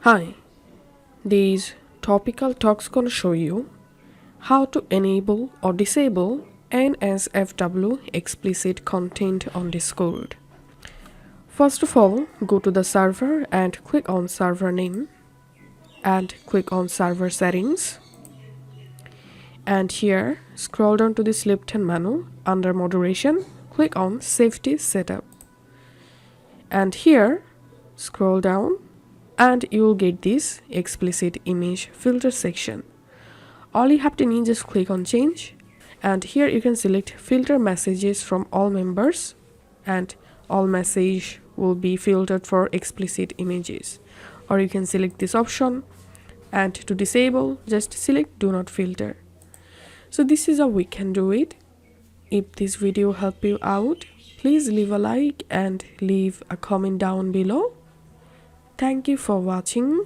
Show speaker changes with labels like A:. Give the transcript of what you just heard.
A: Hi, these topical talks gonna show you how to enable or disable NSFW explicit content on Discord. First of all, go to the server and click on server name and click on server settings. And here, scroll down to this left-hand menu under moderation, click on safety setup. And here, scroll down and you will get this explicit image filter section. All you have to need is click on change, and here you can select filter messages from all members, and all message will be filtered for explicit images. Or you can select this option, and to disable just select do not filter. So this is how we can do it. If this video helped you out, please leave a like and leave a comment down below. Thank you for watching.